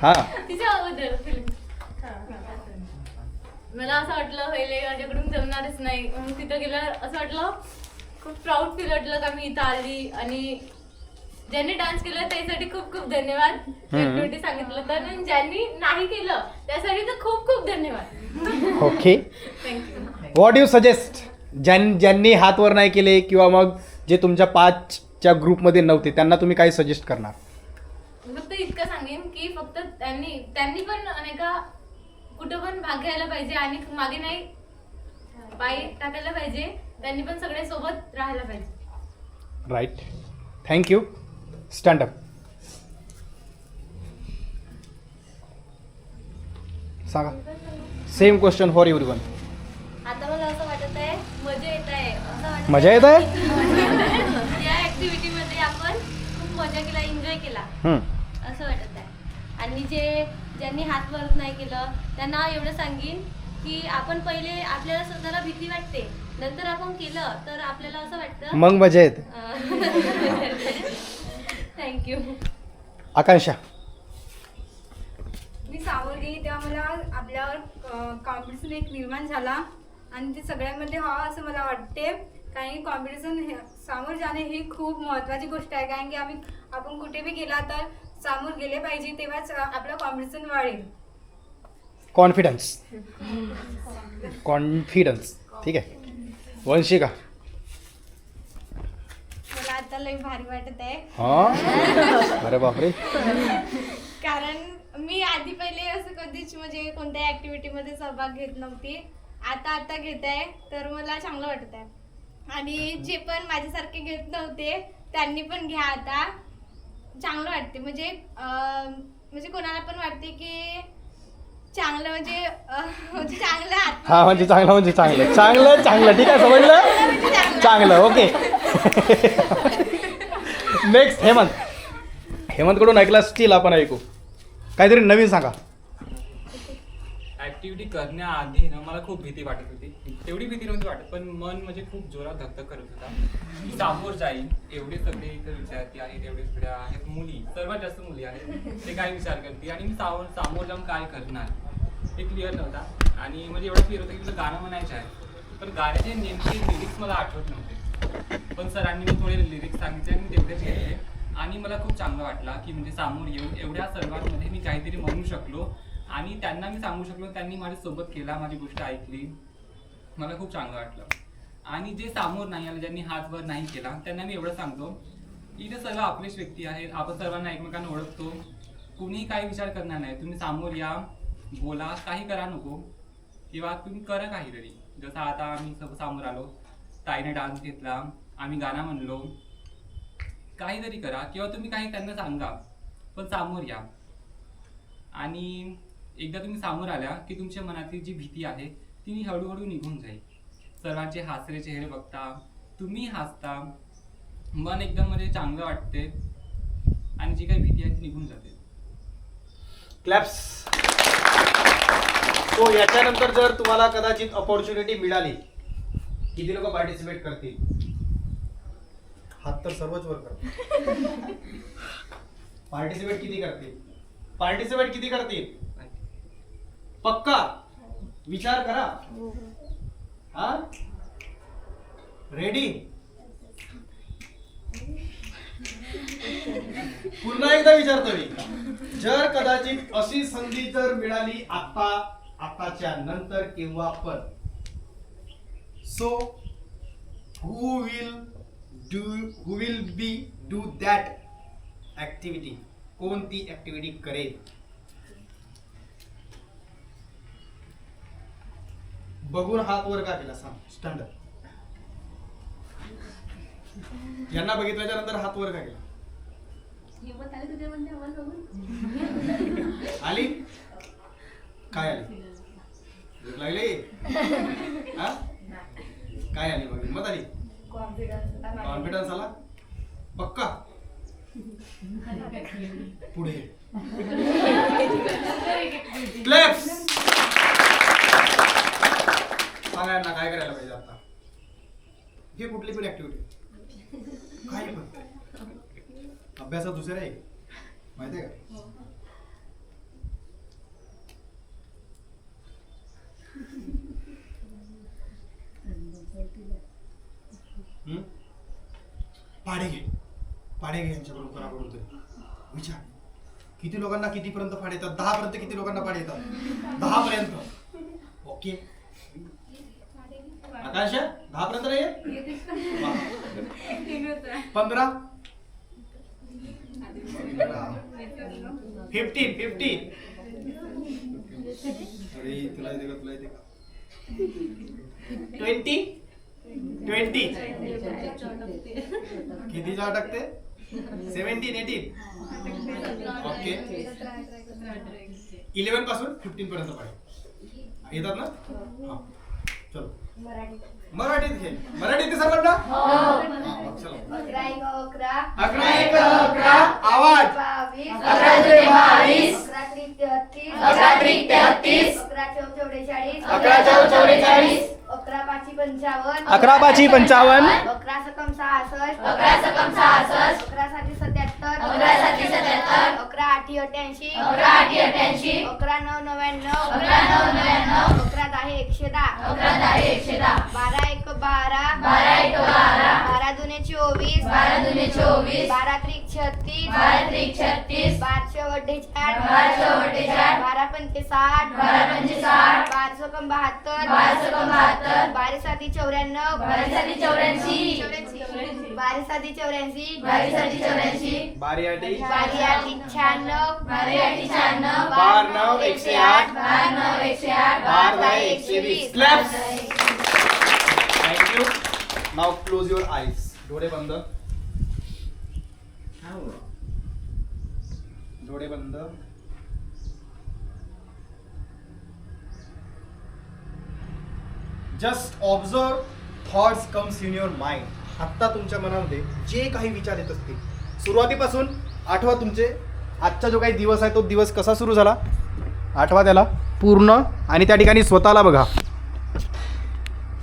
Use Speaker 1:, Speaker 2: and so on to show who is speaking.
Speaker 1: हा
Speaker 2: तिच्याबद्दल मला असं वाटलं पहिले माझ्याकडून जमणारच नाही, मग तिथं गेल्यावर असं वाटलं खूप प्राऊड फील वाटलं का मी इथं आली. आणि ज्यांनी डान्स केलं त्यासाठी खूप खूप धन्यवाद. ऍक्टिव्हिटी सांगितलं तर, आणि ज्यांनी नाही केलं त्यासाठी तर खूप खूप धन्यवाद.
Speaker 1: Okay,
Speaker 2: thank you.
Speaker 1: What you suggest, ज्यांनी हात वर नाही केले किंवा मग जे तुमच्या 5च्या ग्रुपमध्ये नव्हते त्यांना तुम्ही काय सजेस्ट करणार?
Speaker 2: फक्त इतकं सांगेन की फक्त त्यांनी पण नाही का कुठं पण भाग घ्यायला पाहिजे आणि मागे नाही पाय टाकायला पाहिजे. त्यांनी पण सगळे सोबत राहायला पाहिजे.
Speaker 1: Right, thank you. Stand up. सांगा. Same question for everyone.
Speaker 2: आता मला असं वाटत आहे मजा येत आहे, असं वाटत
Speaker 1: मजा येत आहे?
Speaker 2: या ऍक्टिव्हिटी मध्ये आपण खूप मजा केला, एन्जॉय केला असं वाटत आहे. आणि ज्यांनी हात वर नाही केलं त्यांना एवढं सांगेन की आपण पहिले आपल्याला स्वतःला भीती वाटते, नंतर आपण केलं तर आपल्याला असं वाटतं
Speaker 1: मग मजा येते.
Speaker 2: थँक्यू.
Speaker 1: आकांक्षा.
Speaker 3: मी सामोर गेली तेव्हा मला आपल्यावर कॉम्पिटिशन एक निर्माण झाला आणि ते सगळ्यांमध्ये व्हावं असं मला वाटते. कारण की कॉम्पिटिशन सामोर जाणे ही खूप महत्त्वाची गोष्ट आहे. कारण की आपण कुठे बी गेला तर सामोर गेले पाहिजे, तेव्हाच आपलं कॉम्पिटिशन वाढेल.
Speaker 1: कॉन्फिडन्स. कॉन्फिडन्स. ठीक आहे. वंशिका.
Speaker 4: मला आता लई भारी वाटत आहे,
Speaker 1: हा, अरे बापरे.
Speaker 4: कारण मी आधी पहिले असं कधीच म्हणजे कोणत्या ऍक्टिव्हिटीमध्ये सहभाग घेत नव्हती. आता घेत आहे तर मला चांगलं वाटत आहे. आणि जे पण माझ्यासारखे घेत नव्हते त्यांनी पण घ्या, आता चांगलं वाटते. म्हणजे कोणाला पण वाटते की चांगलं म्हणजे चांगलं
Speaker 1: हा, म्हणजे चांगलं म्हणजे चांगलं चांगलं चांगलं. ठीक आहे, समजलं. चांगलं. ओके. नेक्स्ट हेमंत. हेमंतकडून ऐकला स्टील आपण ऐकू. काहीतरी नवीन सांगा.
Speaker 5: ऍक्टिव्हिटी करण्याआधी ना मला खूप भीती वाटत होती. तेवढी भीती नव्हती वाटत, पण मन म्हणजे खूप जोरात धगधग करत होता. मी सामोर जाईन, एवढे सगळे इथे विद्यार्थी आहेत, एवढे सगळ्या आहेत मुली, सर्वात जास्त मुली आहेत, ते काय विचार करते आणि मी सामोर जाऊन काय करणार हे क्लिअर नव्हता. आणि म्हणजे एवढं क्लिअर होतं की तुला गाणं म्हणायचं आहे, पण गाण्याचे नेमके लिरिक्स मला आठवत नव्हते. पण सरांनी मी थोडे लिरिक्स सांगितले आणि मी तेवढेच घेतले आणि मला खूप चांगलं वाटलं की म्हणजे सामोर येऊन एवढ्या सर्वांमध्ये मी काहीतरी म्हणू शकलो आणि त्यांना मी सांगू शकलो. त्यांनी माझ्यासोबत केला, माझी गोष्ट ऐकली, मला खूप चांगलं वाटलं. आणि जे सामोर नाही आले, ज्यांनी हात वर नाही केला, त्यांना मी एवढं सांगतो इथे सर्व आपलेच व्यक्ती आहेत, आपण सर्वांना एकमेकांना ओळखतो, कुणीही काही विचार करणार नाही. तुम्ही सामोर या, बोला, काही करा नको किंवा तुम्ही करा काहीतरी. जसं आता आम्ही समोर आलो, ताईने डान्स घेतला, आम्ही गाणं म्हणलो, काहीतरी करा किंवा तुम्ही काही त्यांना सांगा, पण सामोर या. आणि एकदा तुम्ही सामोर आल्या की तुमच्या मनातली जी भीती आहे ती हळूहळू निघून जाईल. सर्वांचे हसरे चेहरे बघता, तुम्ही हसता, मन एकदम म्हणजे चांगलं वाटते आणि जी काही भीती आहे ती निघून जाते.
Speaker 1: क्लॅप्स. सो याच्यानंतर जर तुम्हाला कदाचित अपॉर्च्युनिटी मिळाली, किती लोक पार्टिसिपेट करतील? हात तर सर्वच वर करतील. पार्टिसिपेट किती करतील? पक्का विचार करा. हा, रेडी? पुन्हा एकदा विचारतो मी, जर कदाचित अशी संधी जर मिळाली आताच्या नंतर किंवा पण, so who will be do that activity? कोणती ऍक्टिव्हिटी करेल? बघून हात वर का केला सांग. Stand up. यांना बघितल्याच्या नंतर हात वर का केला? आली काय आली? भूक लागली? हा, काय आली? बघ हिंमत आली, कॉन्फिडन्स आला. पक्का पुढे क्लॅप्स. सांगा यांना काय करायला पाहिजे आता. हे कुठली पण ऍक्टिव्हिटी, काय पण अभ्यासात दुसऱ्या आहे माहिती आहे का? पाडे घे यांच्याकडून कोणाकडून तरी विचार किती लोकांना कितीपर्यंत फाडे येतात 10 पर्यंत किती लोकांना फाडे येतात 10 पर्यंत ओके आकाश 10 पर्यंत नाही येत 15 15 अरे तुला येते का 20 कितीला अटकते 17 18 ओके 11 पासून 15 पर्यंत पाहिजे येतात ना हा चलो मराठीत घे मराठीत सर्वांना चलो 11 1 11 आवाज
Speaker 6: 22 11 3 33 11 3 33 11 4 44 11 5 55
Speaker 1: 11 5 55
Speaker 6: 11 सकम 66 11 सकम 66 11 7 77 11 7 77 11 8 88 11 8 88 11 9 99 11 9 99 11 10 110 11 10 110 12 1 12 12 1 12 12 दुने 24 12 दुने 24 12 त्रिक 36 12 त्रिक 36 12 वड्डे 4 12 वड्डे 4 12 पंचे 60 12 पंचे 60 12 सकम 72 12 सकम 72 12 साती 94 12 साती 84 12 साती 84 12 साती 84
Speaker 1: बारी आटी
Speaker 6: 12 96 12 96
Speaker 1: बार 9 108
Speaker 6: 12 9 108
Speaker 1: बार 10 120 claps thank you now close your eyes डोळे बंद डोळे बंद just observe thoughts comes in your mind आत्ता तुमच्या मनामध्ये जे काही विचार येत असतील सुरुवातीपासून आठवा तुमचे आजचा जो काही दिवस आहे तो दिवस कसा सुरू झाला आठवा त्याला पूर्ण आणि त्या ठिकाणी स्वतःला बघा